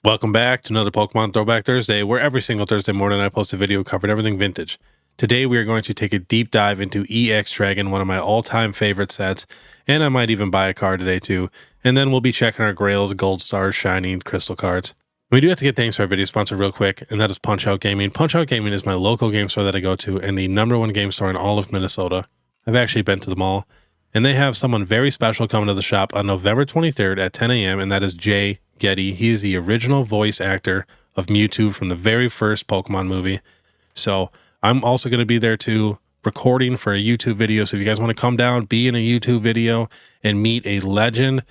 Welcome back to another Pokemon Throwback Thursday, where every single Thursday morning I post a video covering everything vintage. Today we are going to take a deep dive into EX Dragon, one of my all-time favorite sets, and I might even buy a card today too. And then we'll be checking our Grails, Gold Stars, Shiny, Crystal cards. We do have to get thanks to our video sponsor real quick, and that is Punch-Out Gaming. Punch-Out Gaming is my local game store that I go to and the #1 game store in all of Minnesota. I've actually been to them all, and they have someone very special coming to the shop on November 23rd at 10 a.m., and that is Jay Getty. He is the original voice actor of Mewtwo from the very first Pokemon movie. So I'm also going to be there too, recording for a YouTube video. So if you guys want to come down, be in a YouTube video, and meet a legend,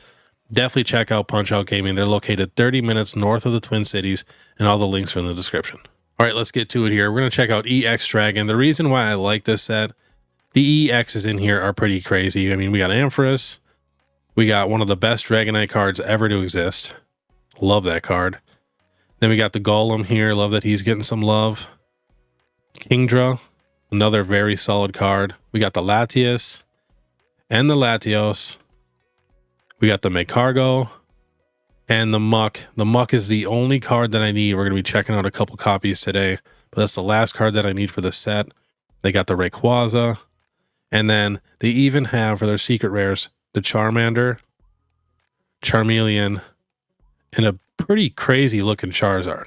definitely check out Punch-Out Gaming. They're located 30 minutes north of the Twin Cities, and all the links are in the description. All right, let's get to it here. We're going to check out EX Dragon. The reason why I like this set, the EXs in here are pretty crazy. I mean, we got Ampharos. We got one of the best Dragonite cards ever to exist. Love that card. Then we got the Golem here. Love that he's getting some love. Kingdra, another very solid card. We got the Latias and the Latios. We got the Magcargo and the Muck. The Muck is the only card that I need. We're going to be checking out a couple copies today, but that's the last card that I need for the set. They got the Rayquaza, and then they even have for their secret rares the Charmander, Charmeleon, and a pretty crazy looking Charizard.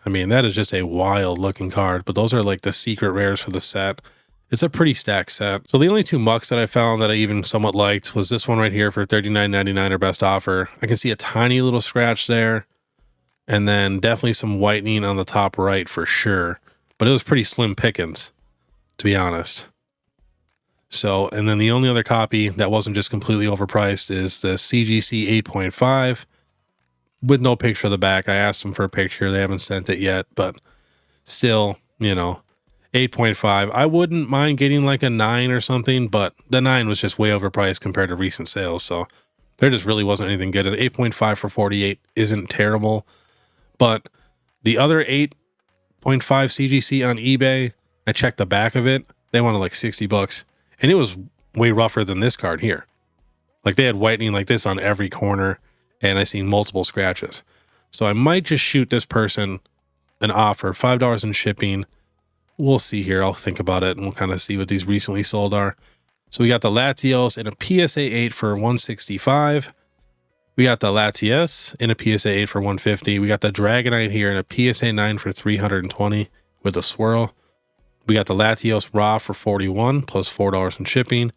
I mean, that is just a wild looking card, but those are like the secret rares for the set. It's a pretty stacked set. So the only two mucks that I found that I even somewhat liked was this one right here for $39.99 or best offer. I can see a tiny little scratch there, and then definitely some whitening on the top right for sure, but it was pretty slim pickings, to be honest. So, and then the only other copy that wasn't just completely overpriced is the CGC 8.5 with no picture of the back. I asked them for a picture. They haven't sent it yet, but still, you know, 8.5. I wouldn't mind getting like a 9 or something, but the 9 was just way overpriced compared to recent sales. So there just really wasn't anything good. An 8.5 for 48 isn't terrible, but the other 8.5 CGC on eBay, I checked the back of it. They wanted like $60, and it was way rougher than this card here. Like they had whitening like this on every corner, and I seen multiple scratches. So I might just shoot this person an offer, $5 in shipping. We'll see here. I'll think about it, and we'll kind of see what these recently sold are. So we got the Latios in a PSA 8 for $165. We got the Latias in a PSA 8 for $150. We got the Dragonite here in a PSA 9 for $320 with a swirl. We got the Latios raw for $41 plus $4 in shipping.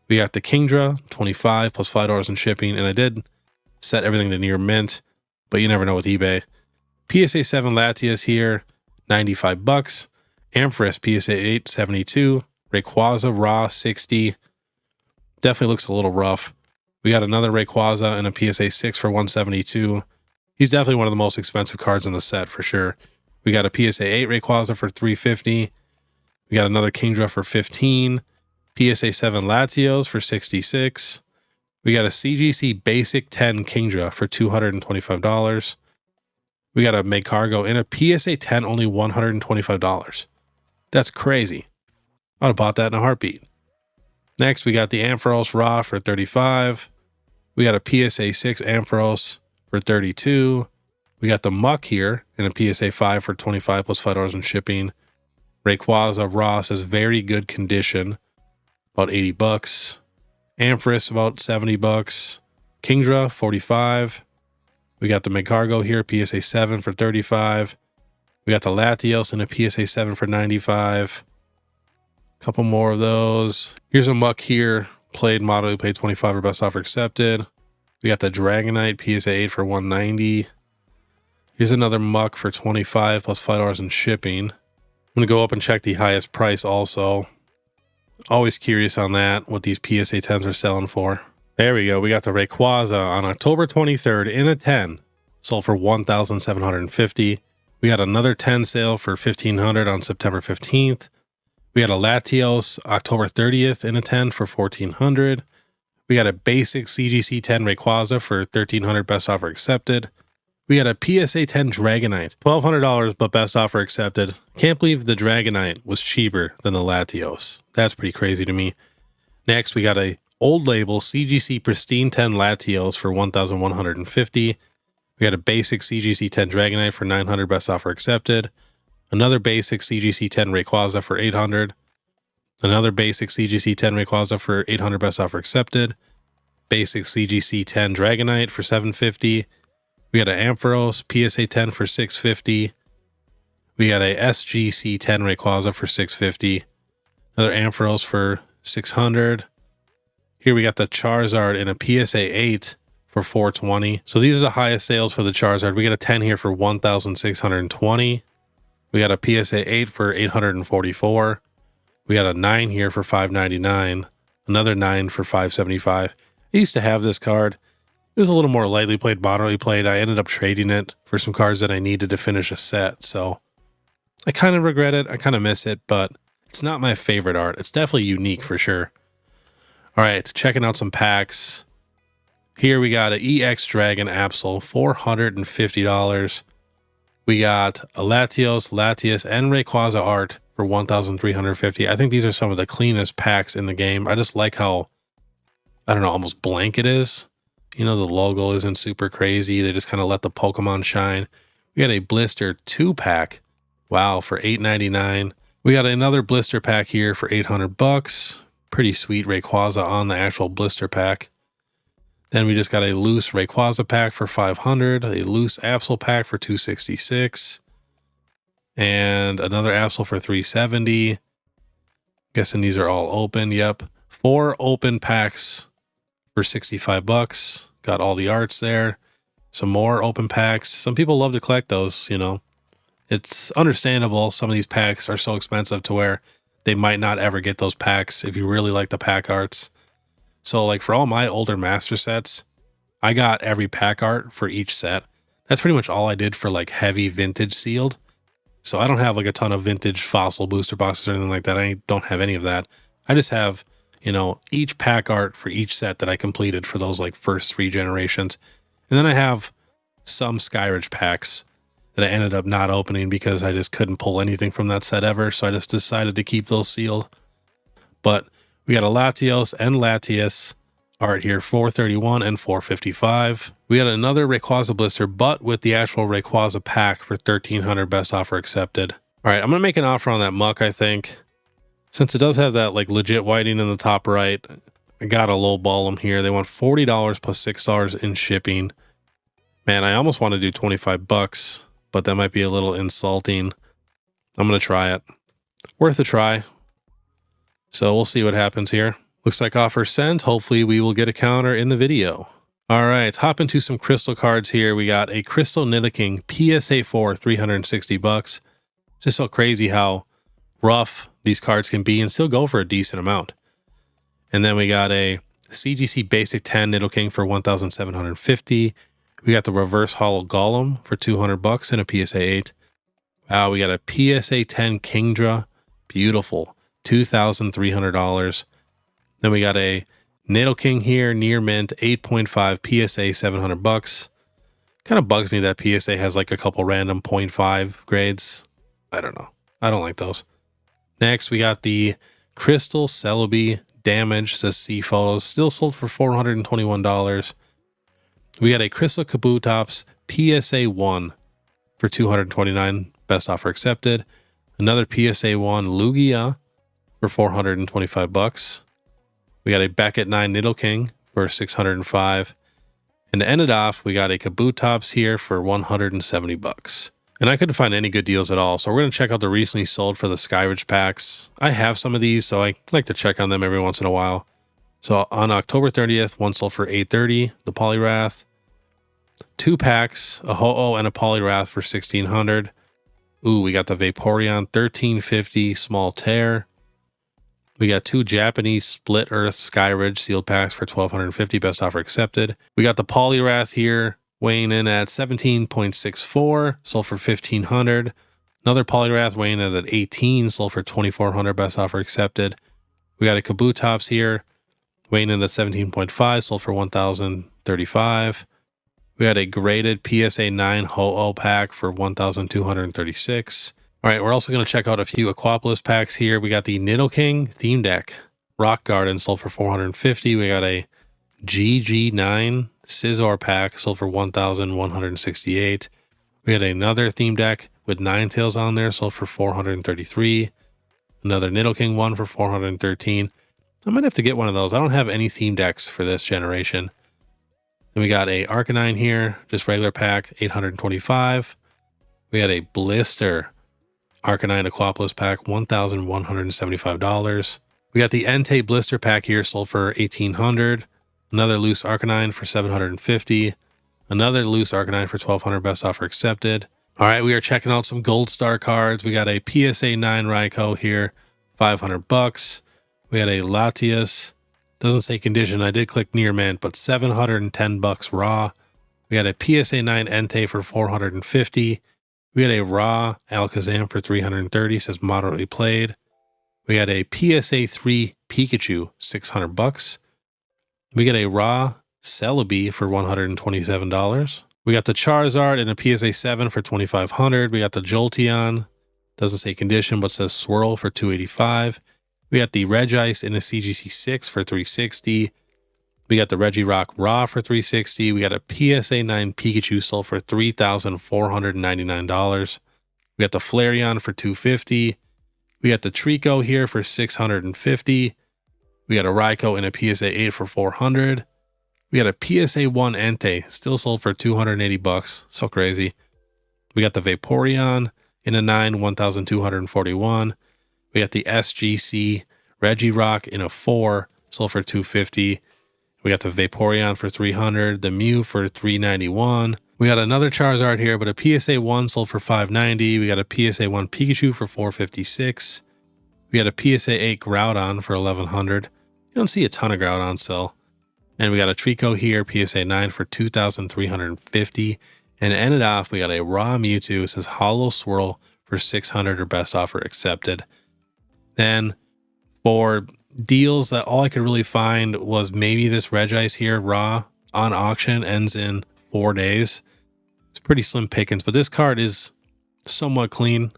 We got the Kingdra, $25 plus $5 in shipping, and I did set everything to near mint, but you never know with eBay. PSA 7 Latias here, $95. Ampharos PSA 8, $72. Rayquaza raw, $60. Definitely looks a little rough. We got another Rayquaza in a PSA 6 for $172. He's definitely one of the most expensive cards in the set for sure. We got a PSA 8 Rayquaza for $350. We got another Kingdra for $15. PSA 7 Latios for $66. We got a CGC Basic 10 Kingdra for $225. We got a Magcargo in a PSA 10, only $125. That's crazy. I'd have bought that in a heartbeat. Next, we got the Ampharos raw for $35. We got a PSA 6 Ampharos for $32. We got the Muck here in a PSA 5 for $25 plus $5 in shipping. Rayquaza raw says very good condition, about $80. Ampharos about $70. Kingdra $45. We got the Magcargo here, PSA 7 for $35. We got the Latios in a PSA 7 for $95. Couple more of those. Here's a Muck here, played model, we paid $25 or best offer accepted. We got the Dragonite PSA 8 for $190. Here's another Muck for $25 plus $5 in shipping. I'm gonna go up and check the highest price also. Always curious on that, what these PSA 10s are selling for. There we go. We got the Rayquaza on October 23rd in a 10. Sold for $1,750. We got another 10 sale for $1,500 on September 15th. We got a Latios October 30th in a 10 for $1,400. We got a basic CGC 10 Rayquaza for $1,300, best offer accepted. We got a PSA 10 Dragonite, $1,200, but best offer accepted. Can't believe the Dragonite was cheaper than the Latios. That's pretty crazy to me. Next, we got a old label CGC Pristine 10 Latios for $1,150. We got a basic CGC 10 Dragonite for 900, best offer accepted. Another basic CGC 10 Rayquaza for 800. Another basic CGC 10 Rayquaza for 800, best offer accepted. Basic CGC 10 Dragonite for 750. We got an Ampharos PSA 10 for 650. We got a SGC 10 Rayquaza for 650. Another Ampharos for 600. Here we got the Charizard in a PSA 8 for 420. So these are the highest sales for the Charizard. We got a 10 here for 1,620. We got a PSA 8 for 844. We got a 9 here for 599. Another 9 for 575. I used to have this card. It was a little more lightly played, moderately played. I ended up trading it for some cards that I needed to finish a set. So I kind of regret it. I kind of miss it, but it's not my favorite art. It's definitely unique for sure. All right, checking out some packs. Here we got an EX Dragon Absol, $450. We got a Latios, Latias, and Rayquaza art for $1,350. I think these are some of the cleanest packs in the game. I just like how, I don't know, almost blank it is. You know, the logo isn't super crazy. They just kind of let the Pokemon shine. We got a blister 2-pack. Wow, for $8.99. We got another blister pack here for $800. Pretty sweet Rayquaza on the actual blister pack. Then we just got a loose Rayquaza pack for $500, a loose Absol pack for $266, and another Absol for $370. Guessing these are all open. Yep. 4 open packs for $65. Got all the arts there. Some more open packs. Some people love to collect those, you know. It's understandable. Some of these packs are so expensive to where they might not ever get those packs if you really like the pack arts. So like for all my older master sets, I got every pack art for each set. That's pretty much all I did for like heavy vintage sealed. So I don't have like a ton of vintage fossil booster boxes or anything like that. I don't have any of that. I just have, you know, each pack art for each set that I completed for those like first 3 generations. And then I have some Skyridge packs that I ended up not opening because I just couldn't pull anything from that set ever. So I just decided to keep those sealed. But we got a Latios and Latias art here, $431 and $455. We got another Rayquaza blister, but with the actual Rayquaza pack for $1,300, best offer accepted. All right, I'm going to make an offer on that Muck, I think. Since it does have that like legit whiting in the top right, I got to lowball them here. They want $40 plus $6 in shipping. Man, I almost want to do $25, but that might be a little insulting. I'm going to try it. Worth a try. So we'll see what happens here. Looks like offer sent. Hopefully we will get a counter in the video. All right, hop into some crystal cards here. We got a Crystal Nidoking PSA 4, $360. It's just so crazy how rough these cards can be and still go for a decent amount. And then we got a CGC Basic 10 Nidoking for $1,750. We got the Reverse Hollow Golem for $200 and a PSA 8. Wow, we got a PSA 10 Kingdra. Beautiful. $2,300. Then we got a Nidoking here, near mint, 8.5 PSA, $700. Kind of bugs me that PSA has like a couple random 0.5 grades. I don't know. I don't like those. Next, we got the Crystal Celebi Damage, says C Photos, still sold for $421. We got a Crystal Kabutops PSA 1 for $229, best offer accepted. Another PSA 1 Lugia for $425. We got a Beckett 9 Nidoking for $605. And to end it off, we got a Kabutops here for $170. And I couldn't find any good deals at all, so we're going to check out the recently sold for the Skyridge packs. I have some of these, so I like to check on them every once in a while. So on October 30th, one sold for $830, the Poliwrath. 2 packs, a Ho-Oh and a Poliwrath for $1,600. Ooh, we got the Vaporeon $1,350 small tear. We got 2 Japanese Split Earth Skyridge sealed packs for $1,250, best offer accepted. We got the Poliwrath here weighing in at 17.64, sold for $1,500. Another Poliwrath weighing in at 18, sold for $2,400, best offer accepted. We got a Kabutops here weighing in at 17.5, sold for $1,035. We got a graded PSA 9 Ho-Oh pack for $1,236. All right, we're also going to check out a few Aquapolis packs here. We got the Nidoking Theme Deck Rock Garden sold for $450. We got a GG9 Scizor pack, sold for 1,168. We had another theme deck with Ninetales on there, sold for 433. Another Nidoking one for 413. I might have to get one of those. I don't have any theme decks for this generation. Then we got a Arcanine here, just regular pack, 825. We had a blister Arcanine Aquapolis pack, $1,175. We got the Entei blister pack here, sold for 1,800. Another loose Arcanine for 750. Another loose Arcanine for 1,200. Best offer accepted. All right, we are checking out some Gold Star cards. We got a PSA 9 Raikou here, $500. We had a Latias. Doesn't say condition. I did click near mint, but $710 raw. We had a PSA 9 Entei for 450. We had a raw Alakazam for 330. Says moderately played. We had a PSA 3 Pikachu, $600. We got a raw Celebi for $127. We got the Charizard in a PSA 7 for $2,500. We got the Jolteon. Doesn't say condition, but says Swirl for $285. We got the Regice in a CGC 6 for $360. We got the Regirock Raw for $360. We got a PSA 9 Pikachu sold for $3,499. We got the Flareon for $250. We got the Trico here for $650. We got a Raikou in a PSA 8 for $400. We got a PSA 1 Entei, still sold for $280. So crazy. We got the Vaporeon in a 9, $1,241. We got the SGC Regirock in a 4, sold for $250. We got the Vaporeon for $300. The Mew for $391. We got another Charizard here, but a PSA 1 sold for $590. We got a PSA 1 Pikachu for $456. We got a PSA 8 Groudon for $1,100. You don't see a ton of Groudon still. And we got a Trico here, PSA 9 for $2,350. And to end it off, we got a raw Mewtwo. It says Hollow Swirl for $600 or best offer accepted. Then for deals that all I could really find was maybe this Regice here, raw, on auction, ends in 4 days. It's pretty slim pickings, but this card is somewhat clean,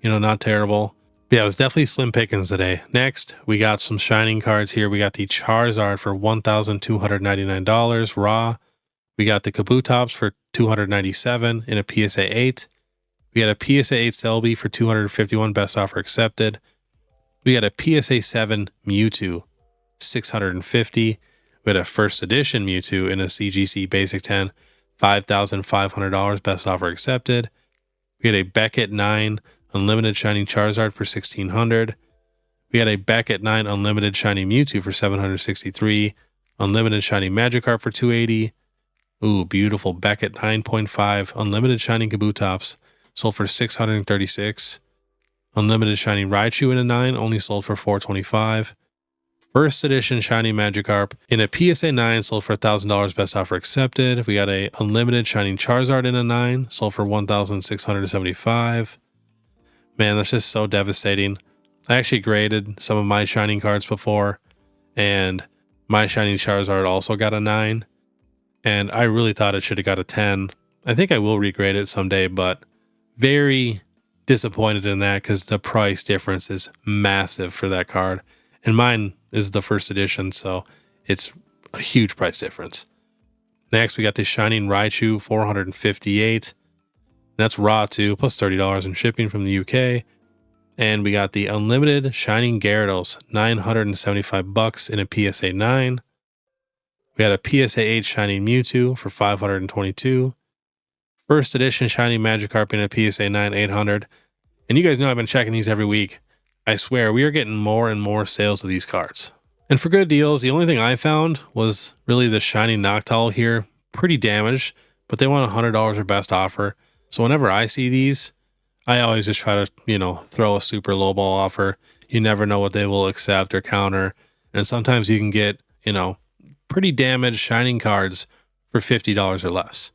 you know, not terrible. But yeah, it was definitely slim pickings today. Next, we got some shining cards here. We got the Charizard for $1,299 raw. We got the Kabutops for $297 in a PSA 8. We got a PSA 8 Celebi for $251, best offer accepted. We got a PSA 7 Mewtwo, $650. We had a first edition Mewtwo in a CGC Basic 10, $5,500, best offer accepted. We had a Beckett 9 Unlimited Shiny Charizard for $1,600. We had a Beckett 9 Unlimited Shiny Mewtwo for $763. Unlimited Shiny Magikarp for $280. Ooh, beautiful Beckett 9.5 Unlimited Shiny Kabutops, sold for $636. Unlimited Shiny Raichu in a 9, only sold for $425. First edition Shiny Magikarp in a PSA 9, sold for $1,000, best offer accepted. We got a Unlimited Shiny Charizard in a 9, sold for $1,675. Man, that's just so devastating. I actually graded some of my Shining cards before, and my Shiny Charizard also got a 9, and I really thought it should have got a 10. I think I will regrade it someday, but very disappointed in that because the price difference is massive for that card. And mine is the first edition, so it's a huge price difference. Next, we got the Shining Raichu, $458. That's raw too, plus $30 in shipping from the UK. And we got the Unlimited Shining Gyarados, $975 in a PSA 9. We had a PSA 8 Shining Mewtwo for $522. First edition Shiny Magikarp in a PSA 9, $800. And you guys know I've been checking these every week. I swear, we are getting more and more sales of these cards. And for good deals, the only thing I found was really the Shiny Noctowl here. Pretty damaged, but they want $100 or best offer. So whenever I see these, I always just try to, throw a super lowball offer. You never know what they will accept or counter. And sometimes you can get, pretty damaged Shining cards for $50 or less.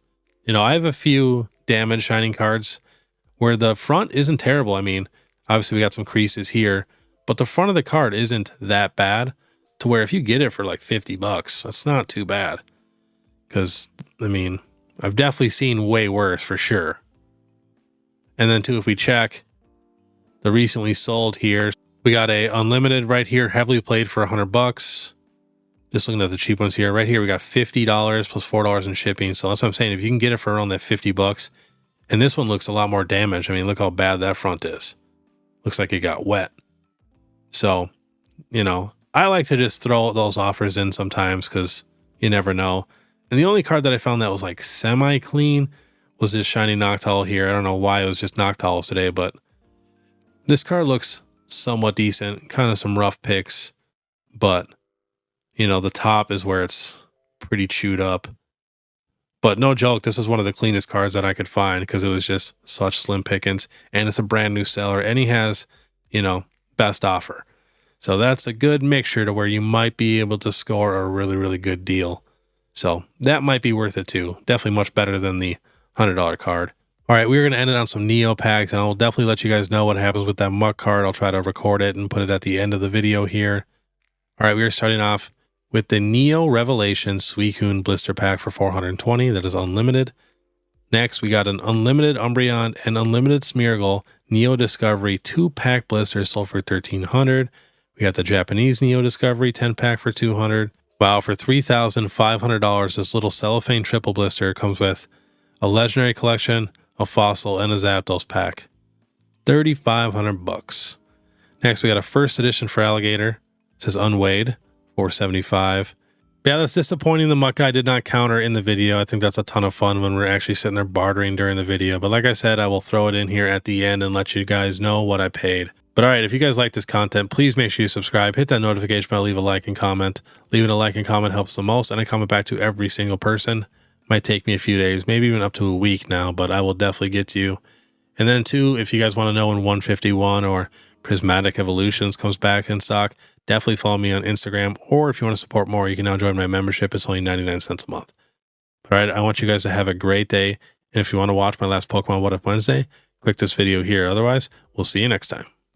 I have a few damaged Shining cards where the front isn't terrible. I mean, obviously we got some creases here, but the front of the card isn't that bad to where if you get it for like $50, that's not too bad. Because, I've definitely seen way worse for sure. And then too, if we check the recently sold here, we got a Unlimited right here, heavily played for $100. Just looking at the cheap ones here. Right here, we got $50 plus $4 in shipping. So that's what I'm saying. If you can get it for around that 50 bucks, and this one looks a lot more damaged. I mean, look how bad that front is. Looks like it got wet. So, you know, I like to just throw those offers in sometimes because you never know. And the only card that I found that was like semi-clean was this shiny Noctowl here. I don't know why it was just Noctowls today, but this card looks somewhat decent. Kind of some rough picks, but, you know, the top is where it's pretty chewed up. But no joke, this is one of the cleanest cards that I could find because it was just such slim pickings. And it's a brand new seller. And he has, you know, best offer. So that's a good mixture to where you might be able to score a really, really good deal. So that might be worth it too. Definitely much better than the $100 card. All right, we're going to end it on some Neo packs, and I'll definitely let you guys know what happens with that Muck card. I'll try to record it and put it at the end of the video here. All right, we are starting off with the Neo Revelation Suicune Blister Pack for $420. That is unlimited. Next, we got an unlimited Umbreon and unlimited Smeargle Neo Discovery 2-pack blisters sold for $1,300. We got the Japanese Neo Discovery 10-pack for $200. Wow, for $3,500, this little cellophane triple blister comes with a Legendary Collection, a Fossil, and a Zapdos pack. $3,500 Next, we got a first edition for Alligator. It says unweighed, $475. Yeah, that's disappointing. The Muck guy did not counter in the video. I think that's a ton of fun when we're actually sitting there bartering during the video. But like I said, I will throw it in here at the end and let you guys know what I paid. But all right, if you guys like this content, please make sure you subscribe, hit that notification bell, leave a like and comment. Leaving a like and comment helps the most, and I comment back to every single person. Might take me a few days, maybe even up to a week now, but I will definitely get to you. And then too, if you guys want to know when 151 or Prismatic Evolutions comes back in stock, definitely follow me on Instagram, or if you want to support more, you can now join my membership. It's only 99 cents a month. But all right, I want you guys to have a great day, and if you want to watch my last Pokemon What If Wednesday, click this video here. Otherwise, we'll see you next time.